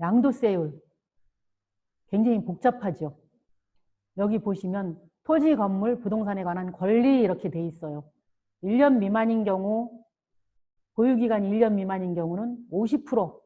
양도세율 굉장히 복잡하죠. 여기 보시면 토지, 건물, 부동산에 관한 권리 이렇게 돼 있어요. 1년 미만인 경우, 보유기간이 1년 미만인 경우는 50%,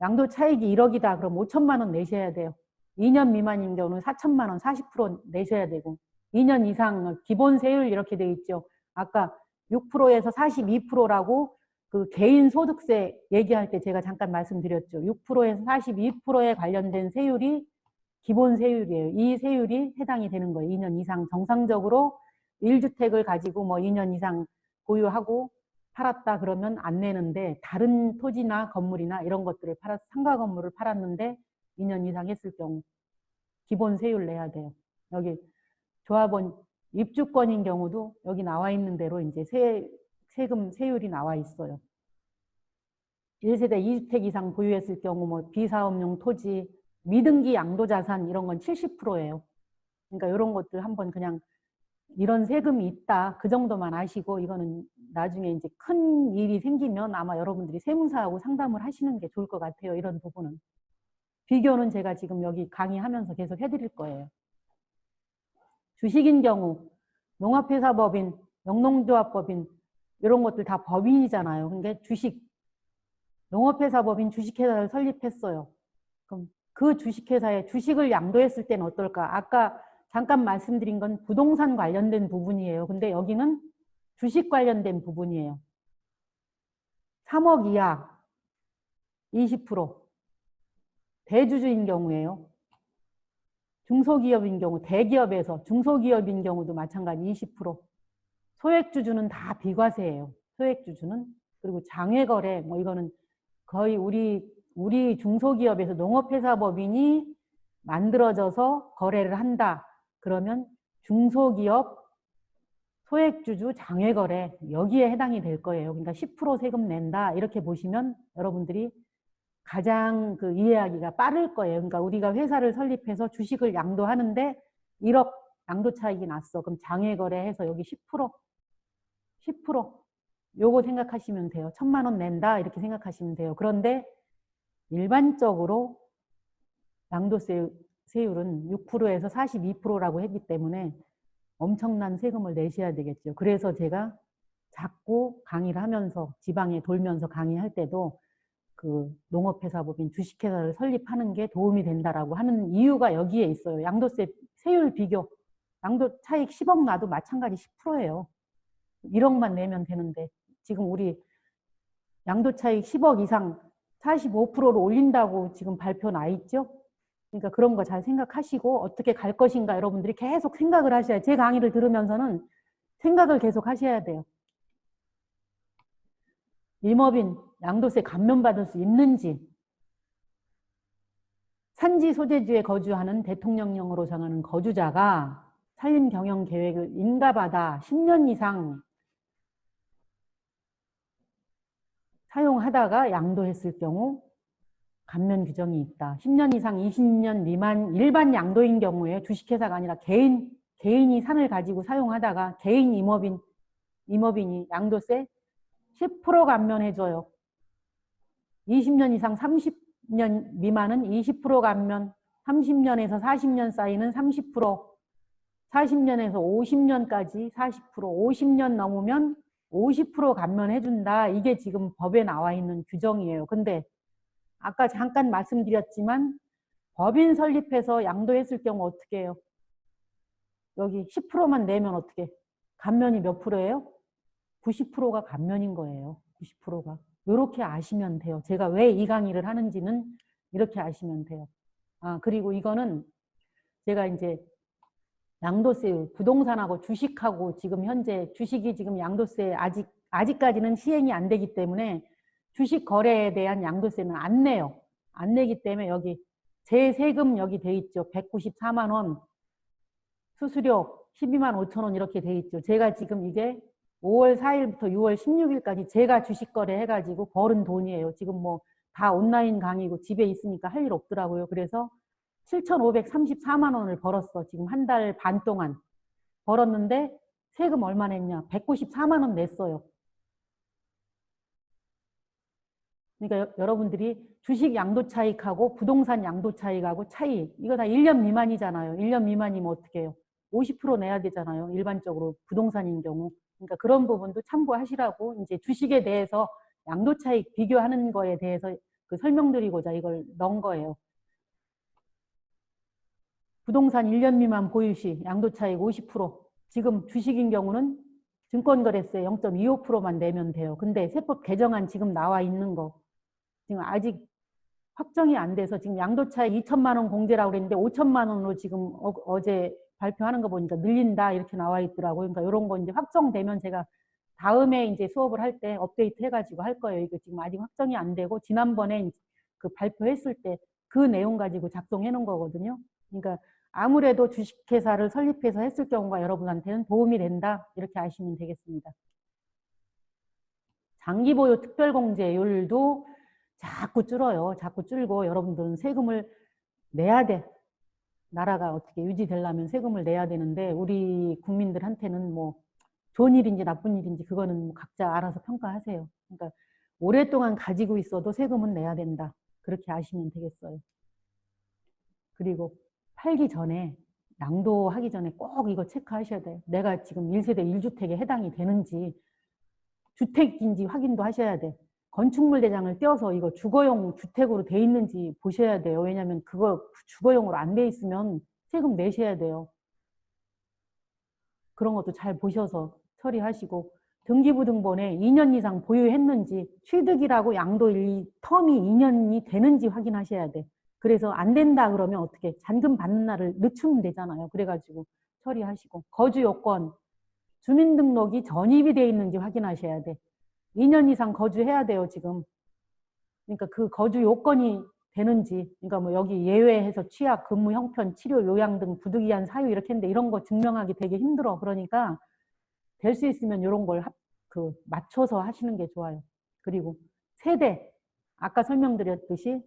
양도 차익이 1억이다. 그럼 5천만 원 내셔야 돼요. 2년 미만인 경우는 4천만 원, 40% 내셔야 되고, 2년 이상 기본 세율 이렇게 돼 있죠. 아까 6%에서 42%라고 그 개인 소득세 얘기할 때 제가 잠깐 말씀드렸죠. 6%에서 42%에 관련된 세율이 기본 세율이에요. 이 세율이 해당이 되는 거예요. 2년 이상 정상적으로 1주택을 가지고 뭐 2년 이상 보유하고 팔았다 그러면 안 내는데, 다른 토지나 건물이나 이런 것들을 팔아서 상가 건물을 팔았는데 2년 이상 했을 경우 기본 세율 내야 돼요. 여기 조합원 입주권인 경우도 여기 나와 있는 대로 이제 세금 세율이 나와 있어요. 1세대 2주택 이상 보유했을 경우 뭐 비사업용 토지, 미등기 양도자산 이런 건 70%예요. 그러니까 이런 것들 한번 그냥 이런 세금이 있다 그 정도만 아시고, 이거는 나중에 이제 큰 일이 생기면 아마 여러분들이 세무사하고 상담을 하시는 게 좋을 것 같아요. 이런 부분은. 비교는 제가 지금 여기 강의하면서 계속 해드릴 거예요. 주식인 경우 농업회사법인, 영농조합법인 이런 것들 다 법인이잖아요. 근데 주식, 농업회사법인 주식회사를 설립했어요. 그럼 그 주식회사에 주식을 양도했을 때는 어떨까? 아까 잠깐 말씀드린 건 부동산 관련된 부분이에요. 근데 여기는 주식 관련된 부분이에요. 3억 이하 20%. 대주주인 경우에요. 중소기업인 경우, 대기업에서 중소기업인 경우도 마찬가지 20%. 소액주주는 다 비과세예요. 소액주주는. 그리고 장외거래, 뭐 이거는 거의 우리 중소기업에서 농업회사법인이 만들어져서 거래를 한다. 그러면 중소기업, 소액주주, 장외거래 여기에 해당이 될 거예요. 그러니까 10% 세금 낸다 이렇게 보시면 여러분들이 가장 그 이해하기가 빠를 거예요. 그러니까 우리가 회사를 설립해서 주식을 양도하는데 1억 양도 차익이 났어. 그럼 장외거래해서 여기 10% 요거 생각하시면 돼요. 1,000만 원 낸다 이렇게 생각하시면 돼요. 그런데 일반적으로 양도세율은 6%에서 42%라고 했기 때문에 엄청난 세금을 내셔야 되겠죠. 그래서 제가 자꾸 강의를 하면서 지방에 돌면서 강의할 때도 그 농업회사법인 주식회사를 설립하는 게 도움이 된다라고 하는 이유가 여기에 있어요. 양도세 세율 비교. 양도 차익 10억 나도 마찬가지 10%예요. 1억만 내면 되는데 지금 우리 양도 차익 10억 이상 45%로 올린다고 지금 발표 나 있죠? 그러니까 그런 거 잘 생각하시고 어떻게 갈 것인가 여러분들이 계속 생각을 하셔야, 제 강의를 들으면서는 생각을 계속 하셔야 돼요. 임업인 양도세 감면받을 수 있는지, 산지 소재지에 거주하는 대통령령으로 정하는 거주자가 산림 경영 계획을 인가받아 10년 이상 사용하다가 양도했을 경우 감면 규정이 있다. 10년 이상 20년 미만 일반 양도인 경우에 주식회사가 아니라 개인이 산을 가지고 사용하다가 개인 임업인이 양도세 10% 감면해줘요. 20년 이상 30년 미만은 20% 감면, 30년에서 40년 사이는 30%, 40년에서 50년까지 40%, 50년 넘으면 50% 감면해준다. 이게 지금 법에 나와 있는 규정이에요. 근데 아까 잠깐 말씀드렸지만 법인 설립해서 양도했을 경우 어떻게 해요? 여기 10%만 내면 어떻게? 감면이 몇 프로예요? 90%가 감면인 거예요. 90%가. 이렇게 아시면 돼요. 제가 왜 이 강의를 하는지는 이렇게 아시면 돼요. 아, 그리고 이거는 제가 이제 양도세, 부동산하고 주식하고 지금 현재 주식이 지금 양도세 아직까지는 시행이 안 되기 때문에 주식 거래에 대한 양도세는 안 내요. 안 내기 때문에 여기 제 세금 여기 돼 있죠. 194만 원, 수수료 12만 5천 원 이렇게 돼 있죠. 제가 지금 이게 5월 4일부터 6월 16일까지 제가 주식 거래 해가지고 벌은 돈이에요. 지금 뭐 다 온라인 강의고 집에 있으니까 할 일 없더라고요. 그래서 7,534만 원을 벌었어. 지금 한 달 반 동안 벌었는데 세금 얼마 냈냐? 194만 원 냈어요. 그러니까 여러분들이 주식 양도 차익하고 부동산 양도 차익하고 차이, 이거 다 1년 미만이잖아요. 1년 미만이면 어떻게 해요? 50% 내야 되잖아요. 일반적으로 부동산인 경우. 그러니까 그런 부분도 참고하시라고 이제 주식에 대해서 양도 차익 비교하는 거에 대해서 그 설명드리고자 이걸 넣은 거예요. 부동산 1년 미만 보유시 양도 차익 50%. 지금 주식인 경우는 증권거래세 0.25%만 내면 돼요. 근데 세법 개정안 지금 나와 있는 거 지금 아직 확정이 안 돼서 지금 양도차익 2천만 원 공제라고 그랬는데 5천만 원으로 지금 어제 발표하는 거 보니까 늘린다 이렇게 나와 있더라고요. 그러니까 이런 거 이제 확정되면 제가 다음에 이제 수업을 할 때 업데이트 해가지고 할 거예요. 이거 지금 아직 확정이 안 되고 지난번에 그 발표했을 때 그 내용 가지고 작성해 놓은 거거든요. 그러니까 아무래도 주식회사를 설립해서 했을 경우가 여러분한테는 도움이 된다 이렇게 아시면 되겠습니다. 장기보유 특별공제율도 자꾸 줄어요. 자꾸 줄고 여러분들은 세금을 내야 돼. 나라가 어떻게 유지되려면 세금을 내야 되는데 우리 국민들한테는 뭐 좋은 일인지 나쁜 일인지 그거는 각자 알아서 평가하세요. 그러니까 오랫동안 가지고 있어도 세금은 내야 된다. 그렇게 아시면 되겠어요. 그리고 팔기 전에 양도하기 전에 꼭 이거 체크하셔야 돼요. 내가 지금 1세대 1주택에 해당이 되는지 주택인지 확인도 하셔야 돼. 건축물 대장을 떼어서 이거 주거용 주택으로 돼 있는지 보셔야 돼요. 왜냐하면 그거 주거용으로 안 돼 있으면 세금 내셔야 돼요. 그런 것도 잘 보셔서 처리하시고 등기부등본에 2년 이상 보유했는지 취득이라고 양도일 텀이 2년이 되는지 확인하셔야 돼. 그래서 안 된다 그러면 어떻게 잔금 받는 날을 늦추면 되잖아요. 그래가지고 처리하시고 거주 요건 주민등록이 전입이 돼 있는지 확인하셔야 돼. 2년 이상 거주해야 돼요, 지금. 그러니까 그 거주 요건이 되는지, 그러니까 뭐 여기 예외해서 취약, 근무 형편, 치료, 요양 등 부득이한 사유 이렇게 했는데 이런 거 증명하기 되게 힘들어. 그러니까 될 수 있으면 이런 걸 맞춰서 하시는 게 좋아요. 그리고 세대, 아까 설명드렸듯이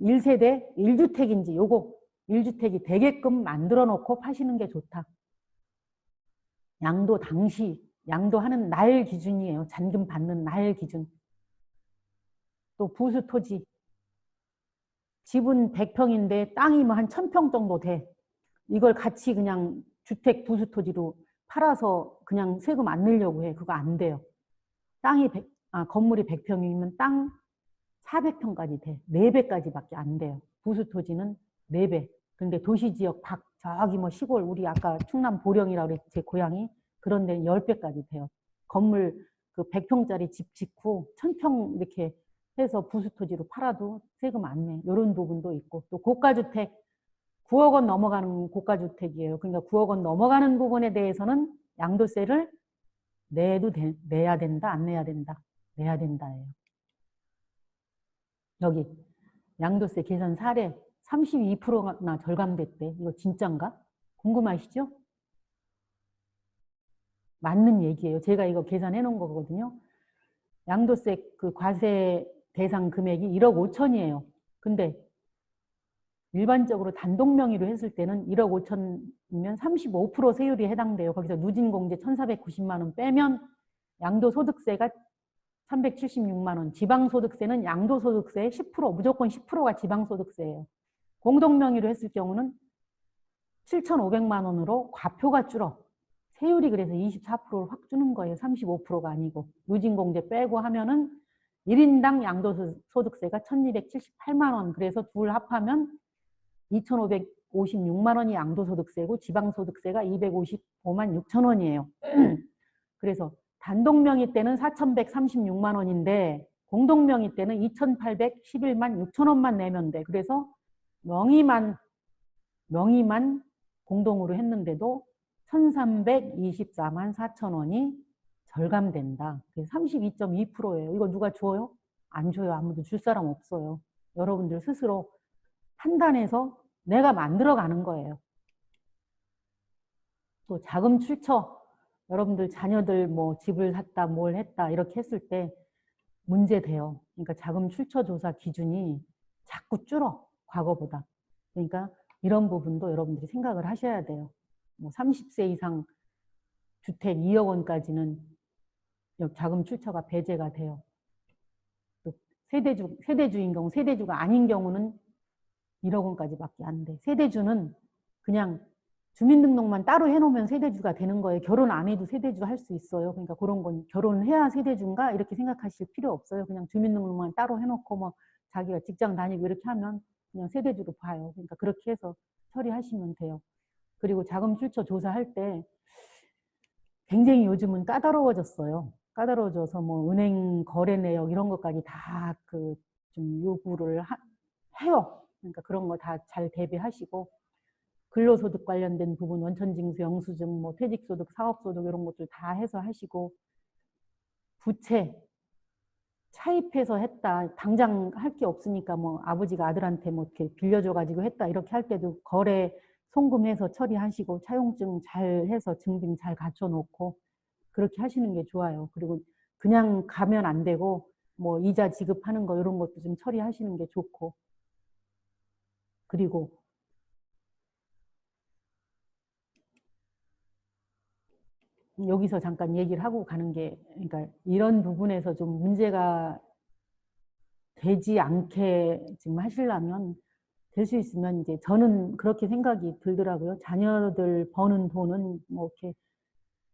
1세대 1주택인지 요거 1주택이 되게끔 만들어 놓고 파시는 게 좋다. 양도 당시, 양도하는 날 기준이에요. 잔금 받는 날 기준. 또 부수 토지. 집은 100평인데 땅이 뭐 한 1000평 정도 돼. 이걸 같이 그냥 주택 부수 토지로 팔아서 그냥 세금 안 내려고 해. 그거 안 돼요. 건물이 100평이면 땅 400평까지 돼. 4배까지밖에 안 돼요. 부수 토지는 4배. 근데 도시지역 저기 뭐 시골 우리 아까 충남 보령이라고 그랬지 제 고향이 그런 데는 10배까지 돼요. 건물 그 100평짜리 집 짓고 1000평 이렇게 해서 부수토지로 팔아도 세금 안 내. 이런 부분도 있고 또 고가주택 9억 원 넘어가는 고가주택이에요. 그러니까 9억 원 넘어가는 부분에 대해서는 양도세를 내야 된다, 안 내야 된다. 내야 된다예요. 여기 양도세 계산 사례 32%나 절감됐대. 이거 진짠가? 궁금하시죠? 맞는 얘기예요. 제가 이거 계산해 놓은 거거든요. 양도세 그 과세 대상 금액이 1억 5천이에요. 근데 일반적으로 단독 명의로 했을 때는 1억 5천이면 35% 세율이 해당돼요. 거기서 누진공제 1,490만 원 빼면 양도소득세가 376만 원, 지방소득세는 양도소득세의 10%, 무조건 10%가 지방소득세예요. 공동 명의로 했을 경우는 7,500만 원으로 과표가 줄어. 세율이 그래서 24%를 확 주는 거예요. 35%가 아니고. 누진공제 빼고 하면은 1인당 양도소득세가 1,278만 원. 그래서 둘 합하면 2,556만 원이 양도소득세고 지방소득세가 255만 6천 원이에요. 그래서 단독명의 때는 4,136만 원인데 공동명의 때는 2,811만 6천 원만 내면 돼. 그래서 명의만 공동으로 했는데도 1,324만 4천 원이 절감된다. 32.2%예요. 이거 누가 줘요? 안 줘요. 아무도 줄 사람 없어요. 여러분들 스스로 판단해서 내가 만들어가는 거예요. 또 자금 출처, 여러분들 자녀들 뭐 집을 샀다, 뭘 했다 이렇게 했을 때 문제돼요. 그러니까 자금 출처 조사 기준이 자꾸 줄어, 과거보다. 그러니까 이런 부분도 여러분들이 생각을 하셔야 돼요. 뭐 30세 이상 주택 2억 원까지는 자금 출처가 배제가 돼요. 또 세대주인 경우, 세대주가 아닌 경우는 1억 원까지밖에 안 돼. 세대주는 그냥 주민등록만 따로 해놓으면 세대주가 되는 거예요. 결혼 안 해도 세대주 할 수 있어요. 그러니까 그런 건 결혼해야 세대주인가 이렇게 생각하실 필요 없어요. 그냥 주민등록만 따로 해놓고 뭐 자기가 직장 다니고 이렇게 하면 그냥 세대주로 봐요. 그러니까 그렇게 해서 처리하시면 돼요. 그리고 자금 출처 조사할 때 굉장히 요즘은 까다로워졌어요. 까다로워져서 뭐 은행 거래 내역 이런 것까지 다 그 좀 요구를 해요. 그러니까 그런 거 다 잘 대비하시고 근로소득 관련된 부분 원천징수, 영수증, 뭐 퇴직소득, 사업소득 이런 것들 다 해서 하시고 부채 차입해서 했다. 당장 할 게 없으니까 뭐 아버지가 아들한테 뭐 이렇게 빌려줘가지고 했다. 이렇게 할 때도 거래 송금해서 처리하시고 차용증 잘 해서 증빙 잘 갖춰놓고 그렇게 하시는 게 좋아요. 그리고 그냥 가면 안 되고 뭐 이자 지급하는 거 이런 것도 좀 처리하시는 게 좋고 그리고 여기서 잠깐 얘기를 하고 가는 게 그러니까 이런 부분에서 좀 문제가 되지 않게 지금 하시려면 될 수 있으면 이제 저는 그렇게 생각이 들더라고요. 자녀들 버는 돈은 뭐 이렇게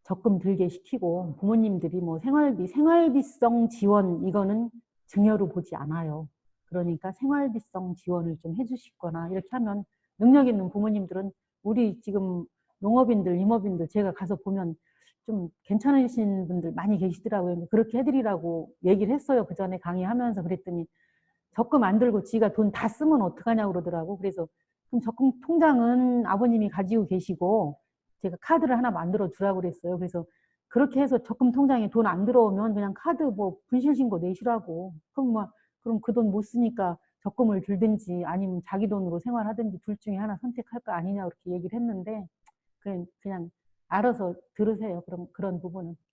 적금 들게 시키고 부모님들이 뭐 생활비성 지원 이거는 증여로 보지 않아요. 그러니까 생활비성 지원을 좀 해주시거나 이렇게 하면 능력 있는 부모님들은 우리 지금 농업인들, 임업인들 제가 가서 보면 좀 괜찮으신 분들 많이 계시더라고요. 그렇게 해드리라고 얘기를 했어요. 그 전에 강의하면서 그랬더니 적금 안 들고 지가 돈 다 쓰면 어떡하냐고 그러더라고. 그래서 그럼 적금 통장은 아버님이 가지고 계시고 제가 카드를 하나 만들어 주라고 그랬어요. 그래서 그렇게 해서 적금 통장에 돈 안 들어오면 그냥 카드 뭐 분실신고 내시라고. 그럼 그 돈 못 쓰니까 적금을 들든지 아니면 자기 돈으로 생활하든지 둘 중에 하나 선택할 거 아니냐 그렇게 얘기를 했는데 그냥 알아서 들으세요. 그런 부분은.